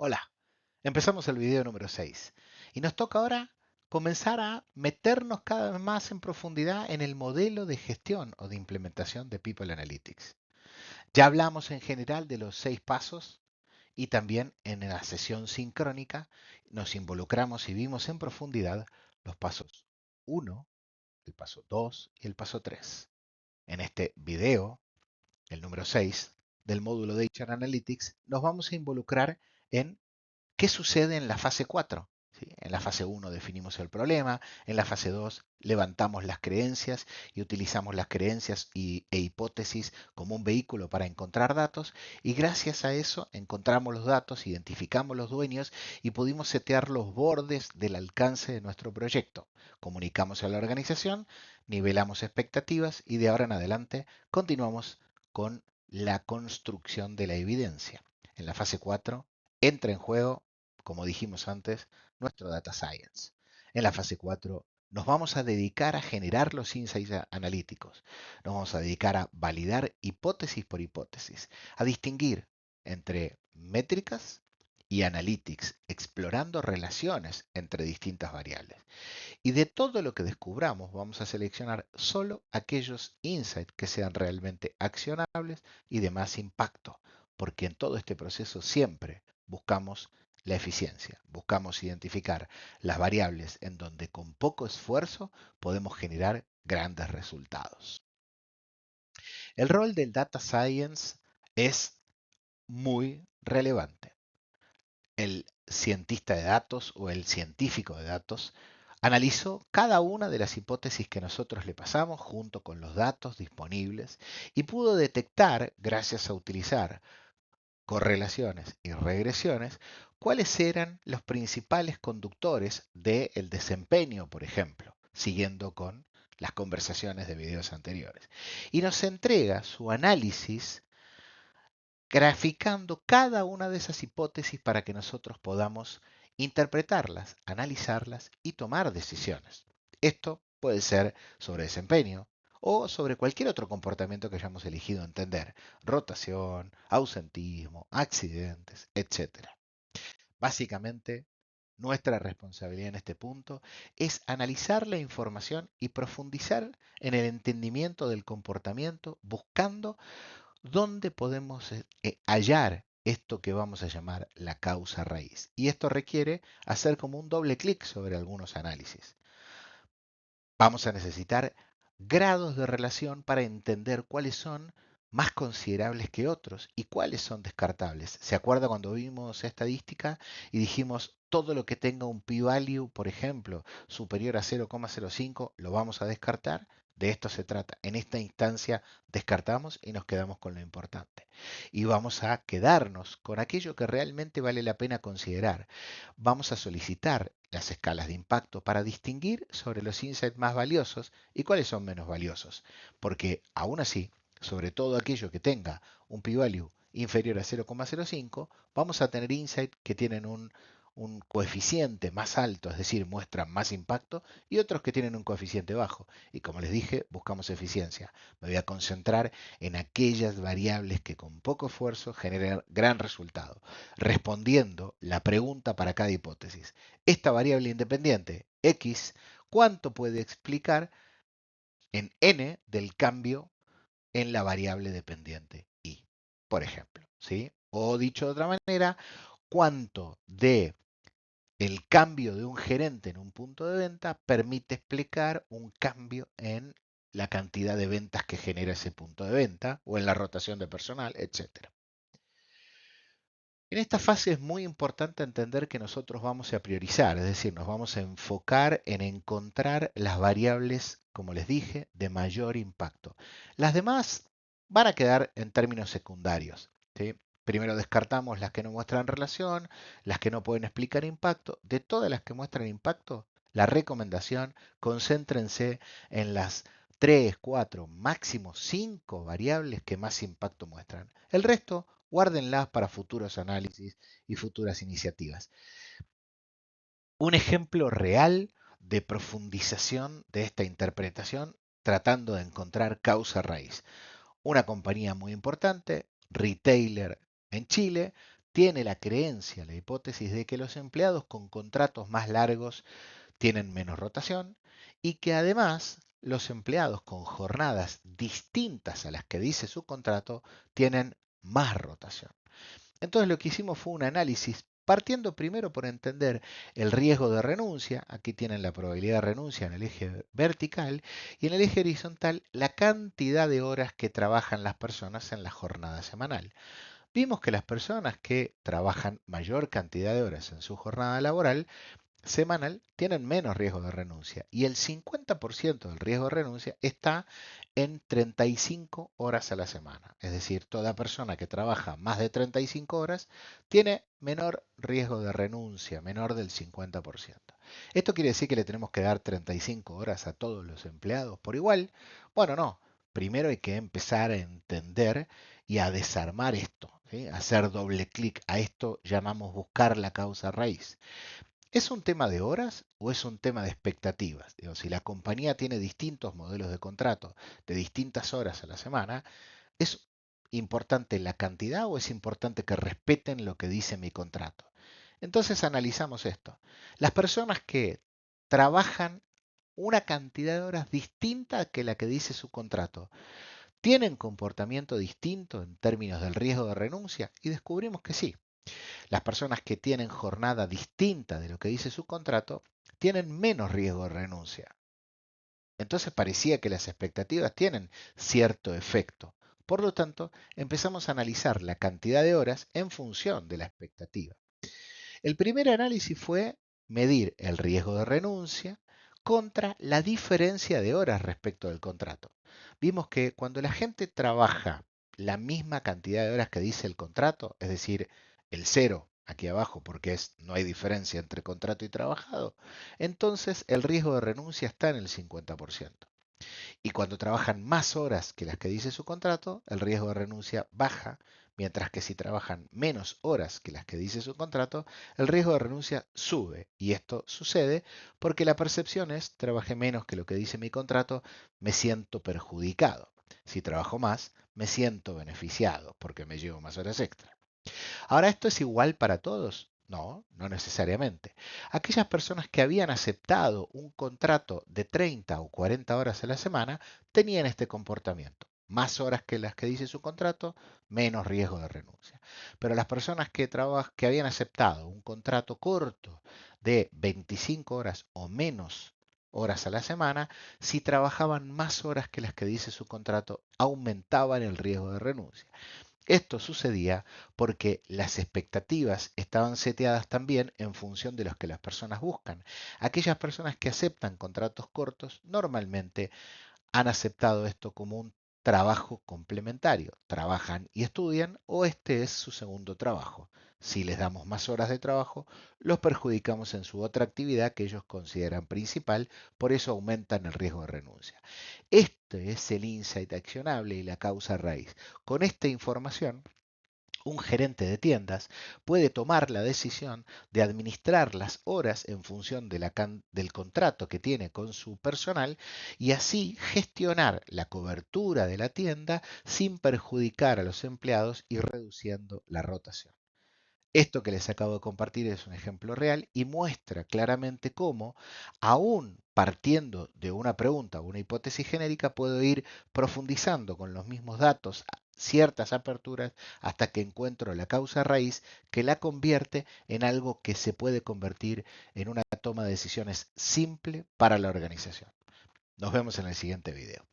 Hola, empezamos el video número 6 y nos toca ahora comenzar a meternos cada vez más en profundidad en el modelo de gestión o de implementación de People Analytics. Ya hablamos en general de los 6 pasos y también en la sesión sincrónica nos involucramos y vimos en profundidad los pasos uno, el paso 2 y el paso 3. En este video, el número 6 del módulo de HR Analytics, nos vamos a involucrar en ¿qué sucede en la fase 4? ¿Sí? En la fase 1 definimos el problema, en la fase 2 levantamos las creencias y utilizamos las creencias e hipótesis como un vehículo para encontrar datos y gracias a eso encontramos los datos, identificamos los dueños y pudimos setear los bordes del alcance de nuestro proyecto. Comunicamos a la organización, nivelamos expectativas y de ahora en adelante continuamos con la construcción de la evidencia. En la fase 4 entra en juego, como dijimos antes, nuestro Data Science. En la fase 4 nos vamos a dedicar a generar los insights analíticos. Nos vamos a dedicar a validar hipótesis por hipótesis, a distinguir entre métricas y analytics, explorando relaciones entre distintas variables. Y de todo lo que descubramos, vamos a seleccionar solo aquellos insights que sean realmente accionables y de más impacto, porque en todo este proceso siempre buscamos la eficiencia, buscamos identificar las variables en donde con poco esfuerzo podemos generar grandes resultados. El rol del data science es muy relevante. El cientista de datos o el científico de datos analizó cada una de las hipótesis que nosotros le pasamos junto con los datos disponibles y pudo detectar, gracias a utilizar correlaciones y regresiones, cuáles eran los principales conductores del desempeño, por ejemplo, siguiendo con las conversaciones de videos anteriores. Y nos entrega su análisis graficando cada una de esas hipótesis para que nosotros podamos interpretarlas, analizarlas y tomar decisiones. Esto puede ser sobre desempeño o sobre cualquier otro comportamiento que hayamos elegido entender, rotación, ausentismo, accidentes, etcétera. Básicamente, nuestra responsabilidad en este punto es analizar la información y profundizar en el entendimiento del comportamiento buscando ¿dónde podemos hallar esto que vamos a llamar la causa raíz? Y esto requiere hacer como un doble clic sobre algunos análisis. Vamos a necesitar grados de relación para entender cuáles son más considerables que otros y cuáles son descartables. ¿Se acuerda cuando vimos estadística y dijimos todo lo que tenga un p-value, por ejemplo, superior a 0,05, lo vamos a descartar? De esto se trata. En esta instancia descartamos y nos quedamos con lo importante. Y vamos a quedarnos con aquello que realmente vale la pena considerar. Vamos a solicitar las escalas de impacto para distinguir sobre los insights más valiosos y cuáles son menos valiosos. Porque aún así, sobre todo aquello que tenga un p-value inferior a 0,05, vamos a tener insights que tienen un coeficiente más alto, es decir, muestran más impacto, y otros que tienen un coeficiente bajo. Y como les dije, buscamos eficiencia. Me voy a concentrar en aquellas variables que con poco esfuerzo generan gran resultado, respondiendo la pregunta para cada hipótesis. Esta variable independiente, x, ¿cuánto puede explicar en n del cambio en la variable dependiente y, por ejemplo, ¿sí? O dicho de otra manera, cuánto de el cambio de un gerente en un punto de venta permite explicar un cambio en la cantidad de ventas que genera ese punto de venta o en la rotación de personal, etcétera. En esta fase es muy importante entender que nosotros vamos a priorizar, es decir, nos vamos a enfocar en encontrar las variables, como les dije, de mayor impacto. Las demás van a quedar en términos secundarios, ¿sí? Primero descartamos las que no muestran relación, las que no pueden explicar impacto. De todas las que muestran impacto, la recomendación, concéntrense en las 3, 4, máximo 5 variables que más impacto muestran. El resto guárdenlas para futuros análisis y futuras iniciativas. Un ejemplo real de profundización de esta interpretación tratando de encontrar causa raíz. Una compañía muy importante, retailer en Chile, tiene la creencia, la hipótesis de que los empleados con contratos más largos tienen menos rotación y que además los empleados con jornadas distintas a las que dice su contrato tienen más rotación. Entonces lo que hicimos fue un análisis partiendo primero por entender el riesgo de renuncia, aquí tienen la probabilidad de renuncia en el eje vertical, y en el eje horizontal la cantidad de horas que trabajan las personas en la jornada semanal. Vimos que las personas que trabajan mayor cantidad de horas en su jornada laboral semanal tienen menos riesgo de renuncia y el 50% del riesgo de renuncia está en 35 horas a la semana. Es decir, toda persona que trabaja más de 35 horas tiene menor riesgo de renuncia, menor del 50%. ¿Esto quiere decir que le tenemos que dar 35 horas a todos los empleados por igual? Bueno, no. Primero hay que empezar a entender y a desarmar esto, ¿sí? Hacer doble clic a esto llamamos buscar la causa raíz. ¿Es un tema de horas o es un tema de expectativas? Digo, si la compañía tiene distintos modelos de contrato de distintas horas a la semana, ¿es importante la cantidad o es importante que respeten lo que dice mi contrato? Entonces analizamos esto. Las personas que trabajan una cantidad de horas distinta que la que dice su contrato, ¿tienen comportamiento distinto en términos del riesgo de renuncia? Y descubrimos que sí. Las personas que tienen jornada distinta de lo que dice su contrato tienen menos riesgo de renuncia. Entonces parecía que las expectativas tienen cierto efecto. Por lo tanto, empezamos a analizar la cantidad de horas en función de la expectativa. El primer análisis fue medir el riesgo de renuncia contra la diferencia de horas respecto del contrato. Vimos que cuando la gente trabaja la misma cantidad de horas que dice el contrato, es decir, el cero aquí abajo, porque no hay diferencia entre contrato y trabajado, entonces el riesgo de renuncia está en el 50%. Y cuando trabajan más horas que las que dice su contrato, el riesgo de renuncia baja, mientras que si trabajan menos horas que las que dice su contrato, el riesgo de renuncia sube. Y esto sucede porque la percepción es, trabajé menos que lo que dice mi contrato, me siento perjudicado. Si trabajo más, me siento beneficiado porque me llevo más horas extra. Ahora, ¿esto es igual para todos? No, no necesariamente. Aquellas personas que habían aceptado un contrato de 30 o 40 horas a la semana tenían este comportamiento. Más horas que las que dice su contrato, menos riesgo de renuncia. Pero las personas que habían aceptado un contrato corto de 25 horas o menos horas a la semana, si trabajaban más horas que las que dice su contrato, aumentaban el riesgo de renuncia. Esto sucedía porque las expectativas estaban seteadas también en función de los que las personas buscan. Aquellas personas que aceptan contratos cortos normalmente han aceptado esto como un trabajo complementario. Trabajan y estudian o este es su segundo trabajo. Si les damos más horas de trabajo, los perjudicamos en su otra actividad que ellos consideran principal, por eso aumentan el riesgo de renuncia. Este es el insight accionable y la causa raíz. Con esta información, un gerente de tiendas puede tomar la decisión de administrar las horas en función del contrato que tiene con su personal y así gestionar la cobertura de la tienda sin perjudicar a los empleados y reduciendo la rotación. Esto que les acabo de compartir es un ejemplo real y muestra claramente cómo, aún partiendo de una pregunta o una hipótesis genérica, puedo ir profundizando con los mismos datos ciertas aperturas hasta que encuentro la causa raíz que la convierte en algo que se puede convertir en una toma de decisiones simple para la organización. Nos vemos en el siguiente video.